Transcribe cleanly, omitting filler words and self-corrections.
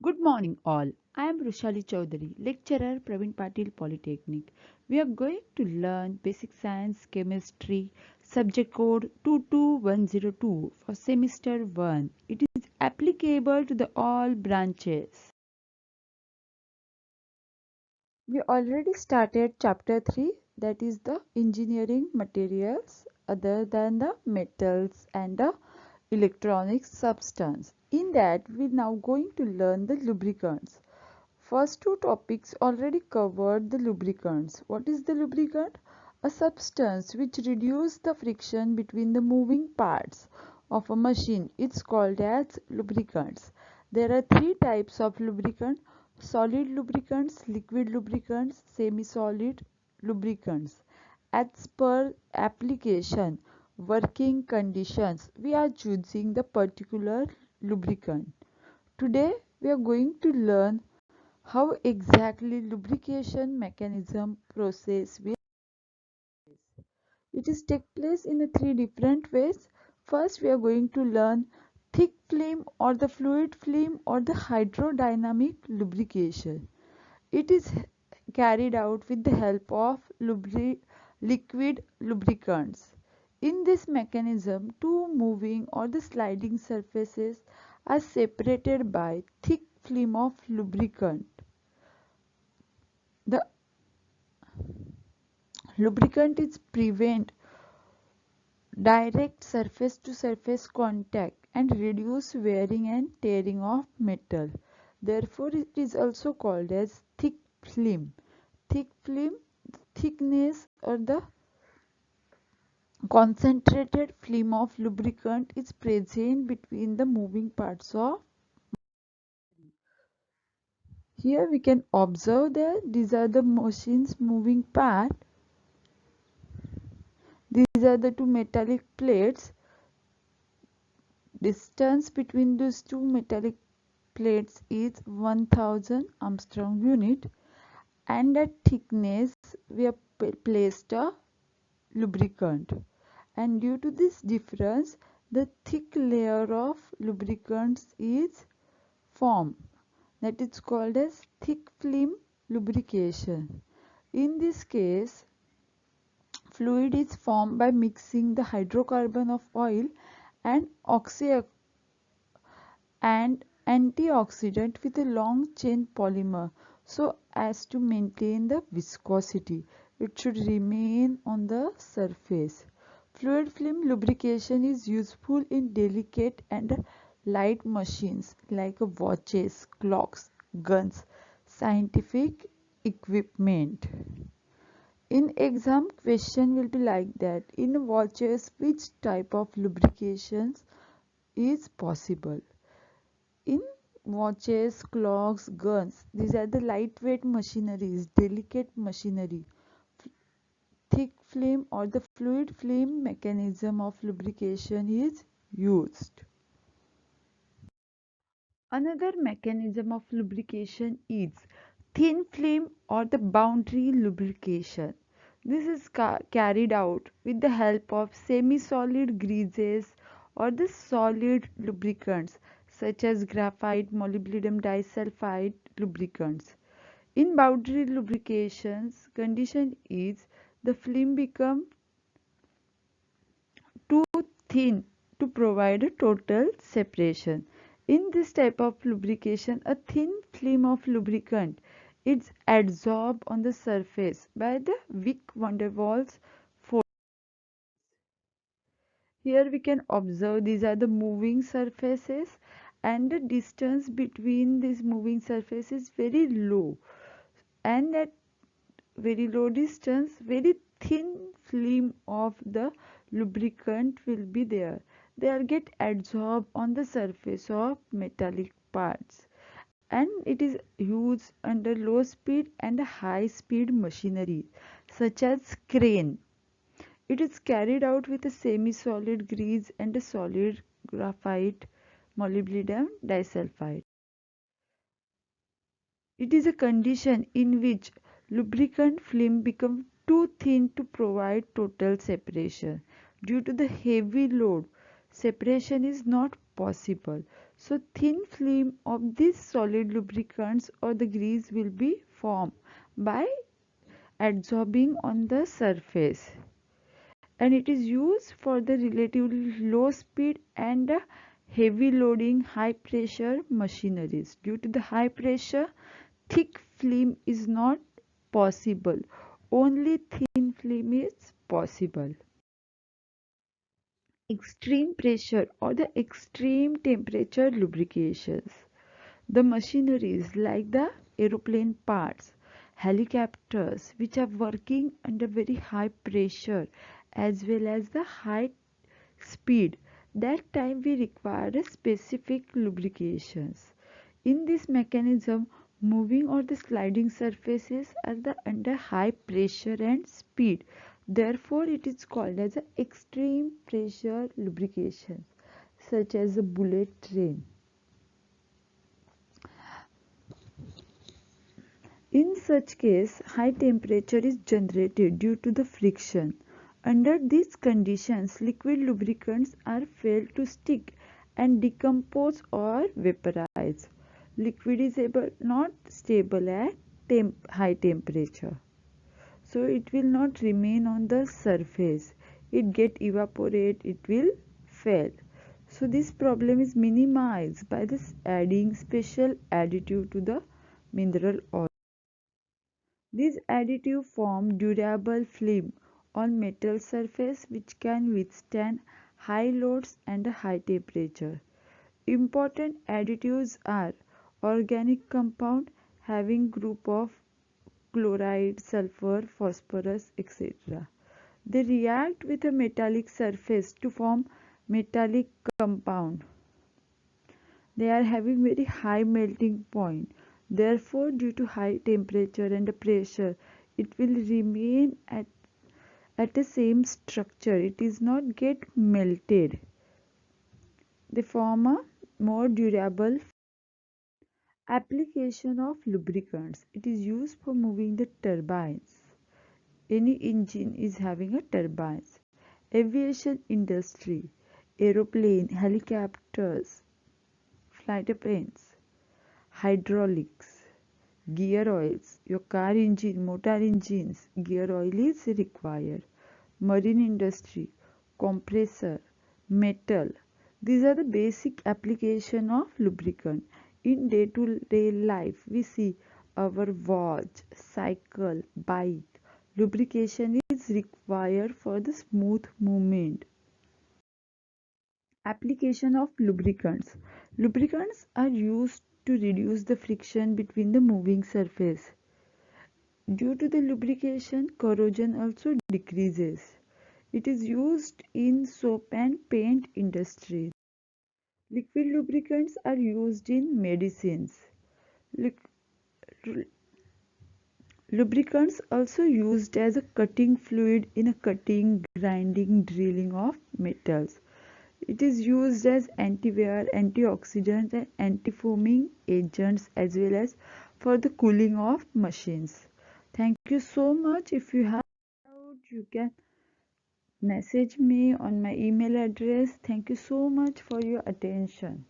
Good morning, all. I am Rushali Chaudhary, lecturer, Praveen Patil Polytechnic. We are going to learn basic science chemistry, subject code 22102 for semester 1. It is applicable to the all branches. We already started chapter 3, that is the engineering materials other than the metals and the electronic substance. In that, we now going to learn the lubricants. First two topics already covered the lubricants. What is the lubricant? A substance which reduces the friction between the moving parts of a machine. It's called as lubricants. There are three types of lubricant: solid lubricants, liquid lubricants, semi-solid lubricants. As per application, working conditions, we are choosing the particular lubricant. Today we are going to learn how exactly lubrication mechanism process will. It is take place in three different ways. First, we are going to learn thick film or the fluid film or the hydrodynamic lubrication. It is carried out with the help of liquid lubricants. In this mechanism, two moving or the sliding surfaces are separated by thick film of lubricant. The lubricant is prevent direct surface to surface contact and reduce wearing and tearing of metal. Therefore, it is also called as thick film. Thick film, thickness or the concentrated film of lubricant is present between the moving parts of. Here we can observe that these are the machine's moving part. These are the two metallic plates. Distance between these two metallic plates is 1000 Armstrong unit, and at thickness we have placed a lubricant, and due to this difference the thick layer of lubricants is formed, that is called as thick film lubrication. In this case, fluid is formed by mixing the hydrocarbon of oil and and antioxidant with a long chain polymer so as to maintain the viscosity. It should remain on the surface. Fluid film lubrication is useful in delicate and light machines like watches, clocks, guns, scientific equipment. In exam, question will be like that: in watches, which type of lubrications is possible? In watches, clocks, guns, these are the lightweight machineries, delicate machinery. Thick film or the fluid film mechanism of lubrication is used. Another mechanism of lubrication is thin film or the boundary lubrication. This is carried out with the help of semi-solid greases or the solid lubricants such as graphite, molybdenum disulfide lubricants. In boundary lubrications, condition is the film become too thin to provide a total separation. In this type of lubrication, a thin film of lubricant is adsorbed on the surface by the weak van der Waals force. Here we can observe these are the moving surfaces, and the distance between these moving surfaces is very low, and at very low distance very thin film of the lubricant will be there. They will get adsorbed on the surface of metallic parts, and it is used under low speed and high speed machinery such as crane. It is carried out with a semi-solid grease and a solid graphite molybdenum disulfide. It is a condition in which lubricant film becomes too thin to provide total separation. Due to the heavy load, separation is not possible. So thin film of these solid lubricants or the grease will be formed by adsorbing on the surface, and it is used for the relatively low speed and heavy loading high pressure machineries. Due to the high pressure, thick film is not possible, only thin film is possible. Extreme pressure or the extreme temperature lubrications. The machineries like the aeroplane parts, helicopters which are working under very high pressure as well as the high speed, that time we require a specific lubrications. In this mechanism, moving or the sliding surfaces are the under high pressure and speed. Therefore, it is called as a extreme pressure lubrication, such as a bullet train. In such case, high temperature is generated due to the friction. Under these conditions, liquid lubricants are failed to stick and decompose or vaporize. Liquid is not stable at high temperature, so it will not remain on the surface. It get evaporate, it will fail. So this problem is minimized by this adding special additive to the mineral oil. These additives form durable film on metal surface which can withstand high loads and high temperature. Important additives are organic compound having group of chloride, sulfur, phosphorus, etc. They react with a metallic surface to form metallic compound. They are having very high melting point. Therefore, due to high temperature and pressure, it will remain at the same structure. It is not get melted. They form a more durable application of lubricants. It is used for moving the turbines. Any engine is having a turbines. Aviation industry, aeroplane, helicopters, flight planes, hydraulics, gear oils, your car engine, motor engines, gear oil is required. Marine industry, compressor, metal. These are the basic application of lubricant. In day-to-day life, we see our watch, cycle, bike. Lubrication is required for the smooth movement. Application of lubricants. Lubricants are used to reduce the friction between the moving surface. Due to the lubrication, corrosion also decreases. It is used in soap and paint industries. Liquid lubricants are used in medicines. Lubricants also used as a cutting fluid in a cutting, grinding, drilling of metals. It is used as anti-wear, antioxidant and anti-foaming agents as well as for the cooling of machines. Thank you so much. If you have doubt, you can message me on my email address. Thank you so much for your attention.